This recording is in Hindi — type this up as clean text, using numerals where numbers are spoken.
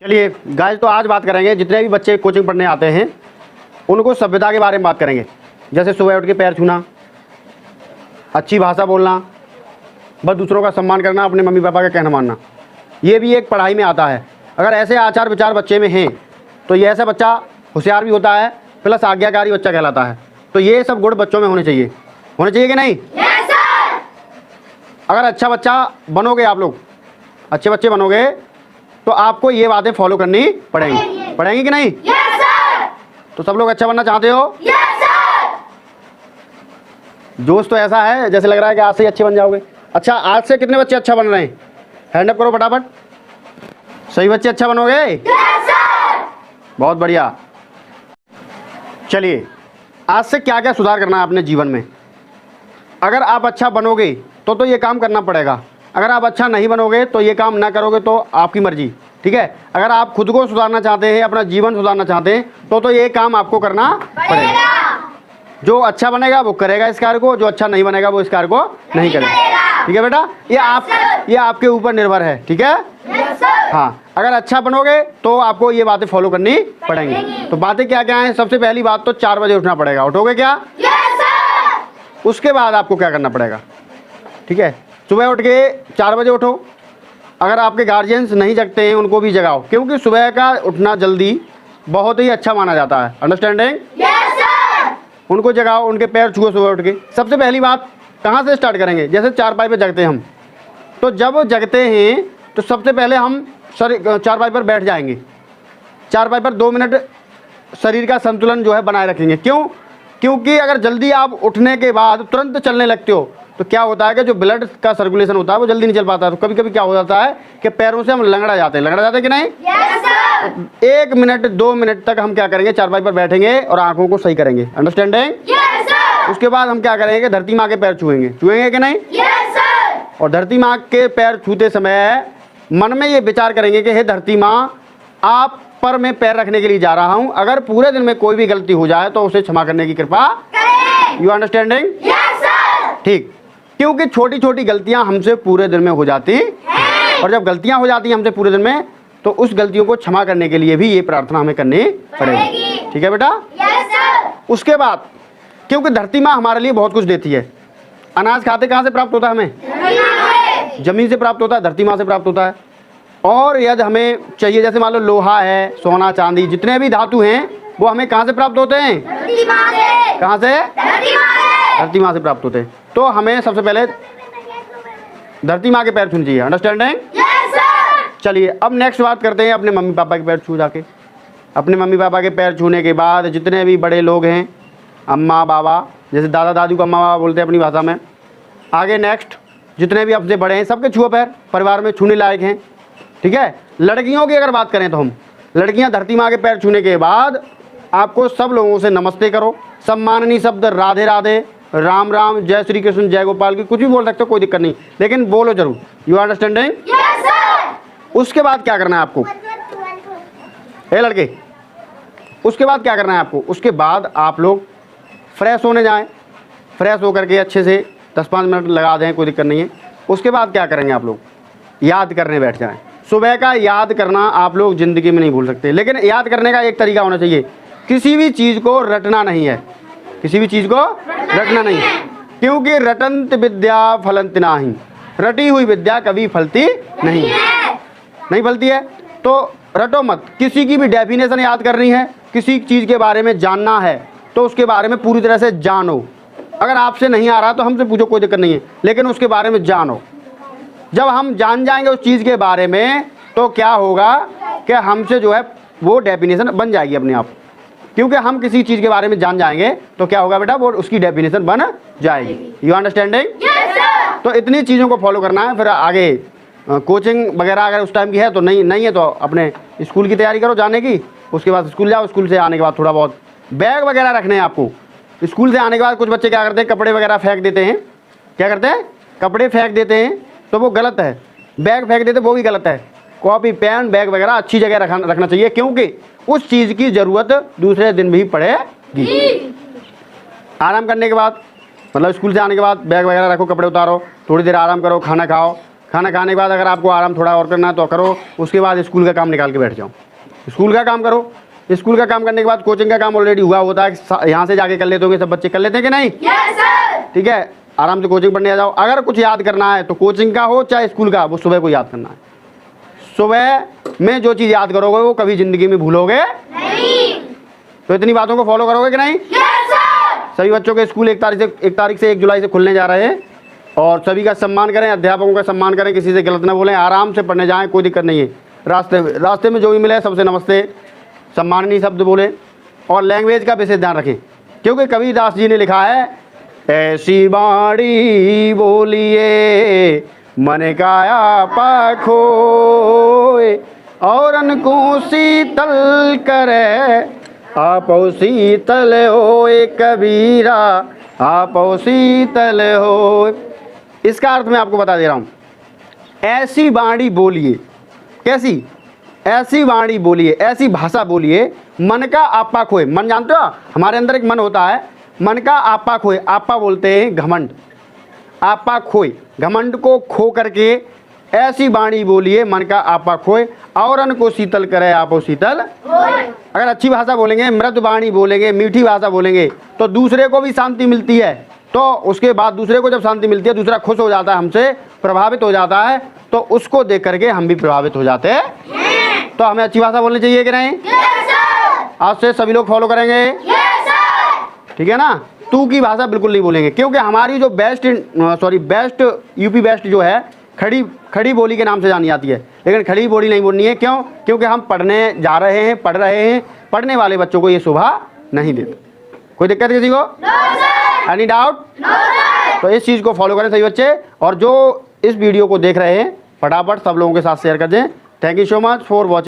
चलिए गाइस, तो आज बात करेंगे जितने भी बच्चे कोचिंग पढ़ने आते हैं उनको सभ्यता के बारे में बात करेंगे। जैसे सुबह उठ के पैर छूना, अच्छी भाषा बोलना, बस दूसरों का सम्मान करना, अपने मम्मी पापा का कहना मानना, ये भी एक पढ़ाई में आता है। अगर ऐसे आचार विचार बच्चे में हैं तो ये ऐसा बच्चा होशियार भी होता है, प्लस आज्ञाकारी बच्चा कहलाता है। तो ये सब गुण बच्चों में होने चाहिए कि नहीं? Yes sir. अगर अच्छा बच्चा बनोगे, आप लोग अच्छे बच्चे बनोगे तो आपको ये बातें फॉलो करनी पड़ेंगी कि नहीं? Yes sir. तो सब लोग अच्छा बनना चाहते हो? Yes sir. जोश तो ऐसा है जैसे लग रहा है कि आज से ही अच्छे बन जाओगे। अच्छा, आज से कितने बच्चे अच्छा बन रहे हैं? हैंड अप करो फटाफट। सही बच्चे अच्छा बनोगे? Yes sir. बहुत बढ़िया। चलिए, आज से क्या क्या सुधार करना है अपने जीवन में। अगर आप अच्छा बनोगे तो ये काम करना पड़ेगा। अगर आप अच्छा नहीं बनोगे तो ये काम ना करोगे तो आपकी मर्जी, ठीक है। अगर आप खुद को सुधारना चाहते हैं, अपना जीवन सुधारना चाहते हैं तो ये काम आपको करना पड़ेगा। जो अच्छा बनेगा वो करेगा इस कार्य को, जो अच्छा नहीं बनेगा वो इस कार्य को नहीं करेगा। ठीक है बेटा, ये आपके ऊपर निर्भर है, ठीक है। Yes sir. हाँ, अगर अच्छा बनोगे तो आपको ये बातें फॉलो करनी पड़ेंगी। तो बातें क्या क्या हैं? सबसे पहली बात तो 4 बजे उठना पड़ेगा। उठोगे क्या? Yes sir. उसके बाद आपको क्या करना पड़ेगा, ठीक है। सुबह उठ के 4 बजे उठो। अगर आपके गार्जियंस नहीं जगते हैं उनको भी जगाओ, क्योंकि सुबह का उठना जल्दी बहुत ही अच्छा माना जाता है। अंडरस्टैंडिंग? Yes sir. उनको जगाओ, उनके पैर छुओ सुबह उठ के। सबसे पहली बात कहाँ से स्टार्ट करेंगे? जैसे चारपाई पे जगते हैं हम, तो जब जगते हैं तो सबसे पहले हम चारपाई पर बैठ जाएंगे। चारपाई पर 2 मिनट शरीर का संतुलन जो है बनाए रखेंगे। क्यों? क्योंकि अगर जल्दी आप उठने के बाद तुरंत चलने लगते हो तो क्या होता है कि जो ब्लड का सर्कुलेशन होता है वो जल्दी नहीं चल पाता है। तो कभी कभी क्या हो जाता है कि पैरों से हम लंगड़ा जाते हैं कि नहीं? Yes sir. 1 मिनट 2 मिनट तक हम क्या करेंगे? चारपाई पर बैठेंगे और आंखों को सही करेंगे। अंडरस्टैंडिंग? Yes sir. उसके बाद हम क्या करेंगे? धरती माँ के पैर छुएंगे कि नहीं? Yes sir. और धरती माँ के पैर छूते समय मन में ये विचार करेंगे कि हे धरती माँ, आप पर मैं पैर रखने के लिए जा रहा हूँ। अगर पूरे दिन में कोई भी गलती हो जाए तो उसे क्षमा करने की कृपा करें। You understanding? Yes sir. ठीक, क्योंकि छोटी छोटी गलतियां हमसे पूरे दिन में हो जाती हैं, और जब गलतियां हो जाती हैं हमसे पूरे दिन में तो उस गलतियों को क्षमा करने के लिए भी ये प्रार्थना हमें करनी पड़ेगी। ठीक है बेटा? Yes sir. उसके बाद क्योंकि धरती माँ हमारे लिए बहुत कुछ देती है। अनाज खाते कहाँ से प्राप्त होता है? हमें जमीन से प्राप्त होता है, धरती माँ से प्राप्त होता है। और यदि हमें चाहिए, जैसे मान लो लोहा है, सोना चांदी, जितने भी धातु हैं वो हमें कहाँ से प्राप्त होते हैं? धरती माँ से। कहाँ से? धरती माँ से। धरती माँ से प्राप्त होते हैं। तो हमें सबसे पहले धरती माँ के पैर छूने चाहिए। अंडरस्टैंडिंग? Yes sir. चलिए, अब नेक्स्ट बात करते हैं अपने मम्मी पापा के पैर छू जाके। अपने मम्मी पापा के पैर छूने के बाद जितने भी बड़े लोग हैं, अम्मा बाबा, जैसे दादा दादी को अम्मा बाबा बोलते हैं अपनी भाषा में। आगे नेक्स्ट जितने भी आपसे बड़े हैं सबके छुओ पैर, परिवार में छूने लायक हैं, ठीक है। लड़कियों की अगर बात करें तो हम लड़कियां धरती माँ के पैर छूने के बाद आपको सब लोगों से नमस्ते करो। सम्माननीय शब्द राधे राधे, राम राम, जय श्री कृष्ण, जय गोपाल की कुछ भी बोल सकते हो, कोई दिक्कत नहीं, लेकिन बोलो जरूर। You understanding? Yes sir. उसके बाद क्या करना है आपको? ए लड़के, उसके बाद क्या करना है आपको? उसके बाद आप लोग फ्रेश होने जाएं। फ्रेश होकर के अच्छे से 10-5 मिनट लगा दें, कोई दिक्कत नहीं है। उसके बाद क्या करेंगे आप लोग? याद करने बैठ जाएं। सुबह का याद करना आप लोग ज़िंदगी में नहीं भूल सकते, लेकिन याद करने का एक तरीका होना चाहिए। किसी भी चीज़ को रटना नहीं है, किसी भी चीज़ को रटना नहीं है, क्योंकि रटंत विद्या फलंत नाही, रटी हुई विद्या कभी फलती नहीं फलती है। तो रटो मत। किसी की भी डेफिनेशन याद करनी है, किसी चीज़ के बारे में जानना है तो उसके बारे में पूरी तरह से जानो। अगर आपसे नहीं आ रहा तो हमसे पूछो, कोई दिक्कत नहीं है, लेकिन उसके बारे में जानो। जब हम जान जाएंगे उस चीज़ के बारे में तो क्या होगा कि हमसे जो है वो डेफिनेशन बन जाएगी अपने आप। क्योंकि हम किसी चीज़ के बारे में जान जाएंगे तो क्या होगा बेटा? वो उसकी डेफिनेशन बन जाएगी। You understanding? Yes sir. तो इतनी चीज़ों को फॉलो करना है। फिर आगे कोचिंग वगैरह अगर उस टाइम की है तो नहीं है तो अपने स्कूल की तैयारी करो जाने की। उसके बाद स्कूल जाओ, स्कूल से आने के बाद थोड़ा बहुत बैग वगैरह रखने हैं आपको। स्कूल से आने के बाद कुछ बच्चे क्या करते हैं? कपड़े वगैरह फेंक देते हैं। क्या करते हैं? कपड़े फेंक देते हैं, तो वो गलत है। बैग फेंक देते वो भी गलत है। कॉपी पेन बैग वगैरह अच्छी जगह रखना चाहिए, क्योंकि उस चीज़ की ज़रूरत दूसरे दिन भी पड़ेगी। आराम करने के बाद, मतलब स्कूल से आने के बाद बैग वगैरह रखो, कपड़े उतारो, थोड़ी देर आराम करो, खाना खाओ, खाना खाने के बाद अगर आपको आराम थोड़ा और करना है तो करो, उसके बाद स्कूल का काम निकाल के बैठ जाओ, स्कूल का काम करो। स्कूल का काम करने के बाद कोचिंग का काम ऑलरेडी हुआ होता है, यहाँ से जाके कर लेते होंगे, सब बच्चे कर लेते हैं कि नहीं? Yes sir. ठीक है, आराम से कोचिंग पढ़ने आ जाओ। अगर कुछ याद करना है तो कोचिंग का हो चाहे स्कूल का, वो सुबह को याद करना है। सुबह में जो चीज़ याद करोगे वो कभी ज़िंदगी में भूलोगे नहीं। तो इतनी बातों को फॉलो करोगे कि नहीं? Yes sir. सभी बच्चों के स्कूल 1 तारीख से 1 जुलाई से खुलने जा रहे हैं और सभी का सम्मान करें, अध्यापकों का सम्मान करें, किसी से गलत ना बोलें, आराम से पढ़ने जाएं, कोई दिक्कत नहीं है। रास्ते में जो भी मिले सबसे नमस्ते सम्माननीय शब्द बोले और लैंग्वेज का विशेष ध्यान रखें, क्योंकि कबीरदास जी ने लिखा है, ऐसी बाणी बोलिए मन का आपा खोए और अनको शीतल करे, आपो शीतल होए कबीरा, आपो शीतल होए। इसका अर्थ मैं आपको बता दे रहा हूँ। ऐसी वाणी बोलिए, कैसी? ऐसी वाणी बोलिए, ऐसी भाषा बोलिए, मन का आपा खोए। मन जानते हो, हमारे अंदर एक मन होता है, मन का आपा खोए। आपा बोलते हैं घमंड, आपा खोए, घमंड को खो करके ऐसी वाणी बोलिए मन का आपा खोए और अन्न को शीतल करे, आपो शीतल। अगर अच्छी भाषा बोलेंगे, मृदु वाणी बोलेंगे, मीठी भाषा बोलेंगे तो दूसरे को भी शांति मिलती है। तो उसके बाद दूसरे को जब शांति मिलती है, दूसरा खुश हो जाता है, हमसे प्रभावित हो जाता है, तो उसको देख करके हम भी प्रभावित हो जाते हैं। तो हमें अच्छी भाषा बोलनी चाहिए कि नहीं? Yes sir. आज से सभी लोग फॉलो करेंगे, यस सर। ठीक है ना? तू की भाषा बिल्कुल नहीं बोलेंगे, क्योंकि हमारी जो बेस्ट यूपी बेस्ट जो है खड़ी बोली के नाम से जानी जाती है, लेकिन खड़ी बोली नहीं बोलनी है। क्यों? क्योंकि हम पढ़ने जा रहे हैं, पढ़ रहे हैं, पढ़ने वाले बच्चों को ये शोभा नहीं देते। कोई दिक्कत किसी को? No sir. Any doubt? No sir. तो इस चीज़ को फॉलो करें सभी बच्चे, और जो इस वीडियो को देख रहे हैं फटाफट सब लोगों के साथ शेयर कर दें। Thank you so much for watching.